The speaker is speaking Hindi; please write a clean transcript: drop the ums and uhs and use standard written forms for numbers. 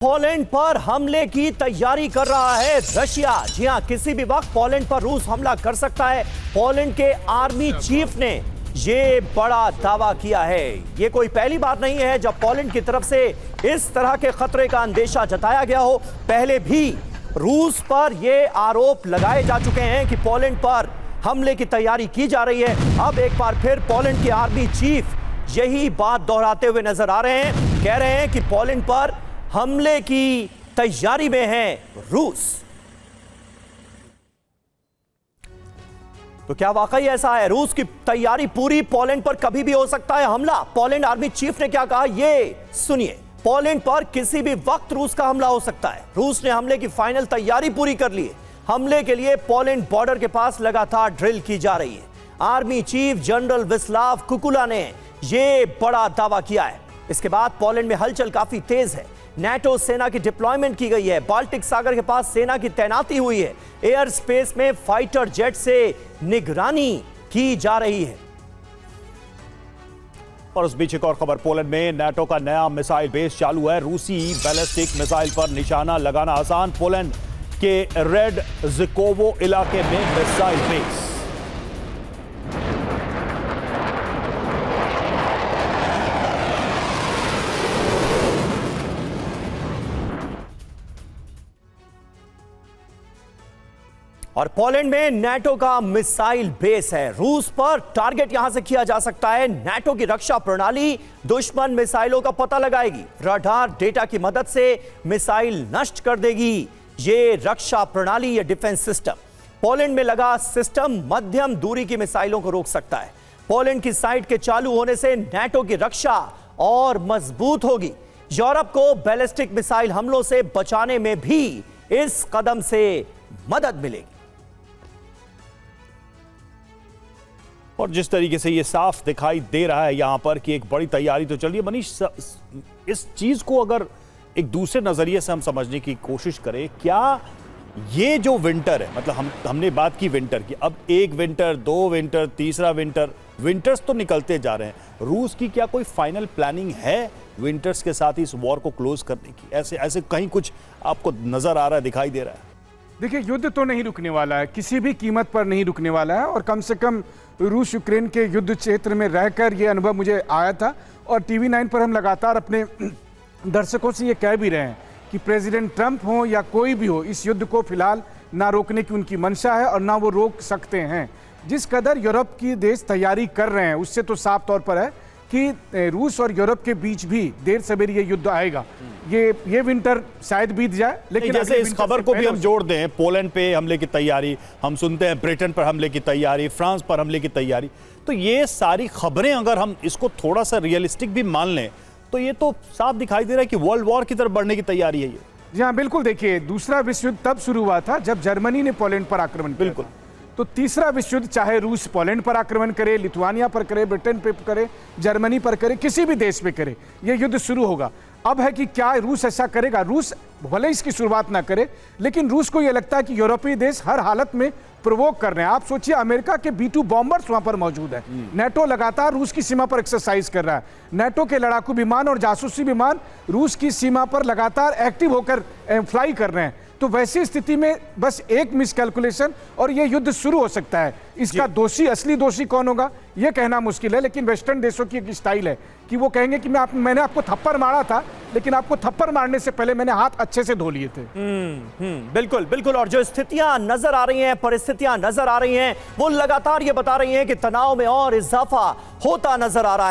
पोलैंड पर हमले की तैयारी कर रहा है रशिया। जी हां, किसी भी वक्त पोलैंड पर रूस हमला कर सकता है। पोलैंड के आर्मी चीफ ने यह बड़ा दावा किया है। यह कोई पहली बार नहीं है जब पोलैंड की तरफ से इस तरह के खतरे का अंदेशा जताया गया हो। पहले भी रूस पर यह आरोप लगाए जा चुके हैं कि पोलैंड पर हमले की तैयारी की जा रही है। अब एक बार फिर पोलैंड के आर्मी चीफ यही बात दोहराते हुए नजर आ रहे हैं। कह रहे हैं कि पोलैंड पर हमले की तैयारी में है रूस। तो क्या वाकई ऐसा है? रूस की तैयारी पूरी, पोलैंड पर कभी भी हो सकता है हमला। पोलैंड आर्मी चीफ ने क्या कहा, ये सुनिए। पोलैंड पर किसी भी वक्त रूस का हमला हो सकता है। रूस ने हमले की फाइनल तैयारी पूरी कर ली है। हमले के लिए पोलैंड बॉर्डर के पास लगातार ड्रिल की जा रही है। आर्मी चीफ जनरल विस्लाव कुकुला ने यह बड़ा दावा किया है। इसके बाद पोलैंड में हलचल काफी तेज है। नेटो सेना की डिप्लॉयमेंट की गई है। बाल्टिक सागर के पास सेना की तैनाती हुई है। एयर स्पेस में फाइटर जेट से निगरानी की जा रही है। और उस बीच एक और खबर, पोलैंड में नेटो का नया मिसाइल बेस चालू है। रूसी बैलिस्टिक मिसाइल पर निशाना लगाना आसान। पोलैंड के रेड ज़िकोवो इलाके में मिसाइल बेस। और पोलैंड में नेटो का मिसाइल बेस है। रूस पर टारगेट यहां से किया जा सकता है। नेटो की रक्षा प्रणाली दुश्मन मिसाइलों का पता लगाएगी। रडार डेटा की मदद से मिसाइल नष्ट कर देगी। ये रक्षा प्रणाली, ये डिफेंस सिस्टम, पोलैंड में लगा सिस्टम मध्यम दूरी की मिसाइलों को रोक सकता है। पोलैंड की साइट के चालू होने से नेटो की रक्षा और मजबूत होगी। यूरोप को बैलिस्टिक मिसाइल हमलों से बचाने में भी इस कदम से मदद मिलेगी। और जिस तरीके से ये साफ दिखाई दे रहा है यहां पर कि एक बड़ी तैयारी तो चलिए मनीष, इस चीज को अगर एक दूसरे नजरिए से हम समझने की कोशिश करें, क्या ये जो विंटर है, मतलब हमने बात की विंटर की, अब एक विंटर, दो विंटर, तीसरा विंटर, विंटर्स तो निकलते जा रहे हैं। रूस की क्या कोई फाइनल प्लानिंग है विंटर्स के साथ इस वॉर को क्लोज करने की? ऐसे कहीं कुछ आपको नजर आ रहा है, दिखाई दे रहा है? देखिए, युद्ध तो नहीं रुकने वाला है, किसी भी कीमत पर नहीं रुकने वाला है। और कम से कम रूस यूक्रेन के युद्ध क्षेत्र में रहकर ये अनुभव मुझे आया था। और टीवी 9 पर हम लगातार अपने दर्शकों से ये कह भी रहे हैं कि प्रेसिडेंट ट्रंप हो या कोई भी हो, इस युद्ध को फिलहाल ना रोकने की उनकी मंशा है और ना वो रोक सकते हैं। जिस कदर यूरोप की देश तैयारी कर रहे हैं, उससे तो साफ तौर पर है कि रूस और यूरोप के बीच भी देर सवेर ये युद्ध आएगा। ये विंटर शायद बीत जाए, लेकिन जैसे इस खबर को भी हम जोड़ दें, पोलैंड पे हमले की तैयारी, हम सुनते हैं ब्रिटेन पर हमले की तैयारी, फ्रांस पर हमले की तैयारी, तो ये सारी खबरें अगर हम इसको थोड़ा सा रियलिस्टिक भी मान लें तो ये तो साफ दिखाई दे रहा है कि वर्ल्ड वॉर की तरफ बढ़ने की तैयारी है ये। जी हाँ, बिल्कुल। देखिए, दूसरा विश्व युद्ध तब शुरू हुआ था जब जर्मनी ने पोलैंड पर आक्रमण किया। बिल्कुल। तो तीसरा विश्व युद्ध चाहे रूस पोलैंड पर आक्रमण करे, लिथुआनिया पर करे, ब्रिटेन पर करे, जर्मनी पर करे, किसी भी देश पे करे, यह युद्ध शुरू होगा। अब है कि क्या रूस ऐसा करेगा? रूस भले इसकी शुरुआत ना करे, लेकिन रूस को यह लगता है कि यूरोपीय देश हर हालत में प्रोवोक कर रहे हैं। आप सोचिए, अमेरिका के B-2 बॉम्बर्स वहां पर मौजूद है। नेटो लगातार रूस की सीमा पर एक्सरसाइज कर रहा है। नेटो के लड़ाकू विमान और जासूसी विमान रूस की सीमा पर लगातार एक्टिव होकर फ्लाई कर रहे हैं। तो वैसी स्थिति में बस एक मिसकैलकुलेशन और यह युद्ध शुरू हो सकता है। इसका दोषी, असली दोषी कौन होगा यह कहना मुश्किल है, लेकिन वेस्टर्न देशों की एक स्टाइल है कि वो कहेंगे कि मैंने आपको थप्पड़ मारा था, लेकिन आपको थप्पड़ मारने से पहले मैंने हाथ अच्छे से धो लिए थे। बिल्कुल बिल्कुल। और जो स्थितियां नजर आ रही हैं, परिस्थितियां नजर आ रही हैं, वो लगातार ये बता रही हैं कि तनाव में और इजाफा होता नजर आ रहा है।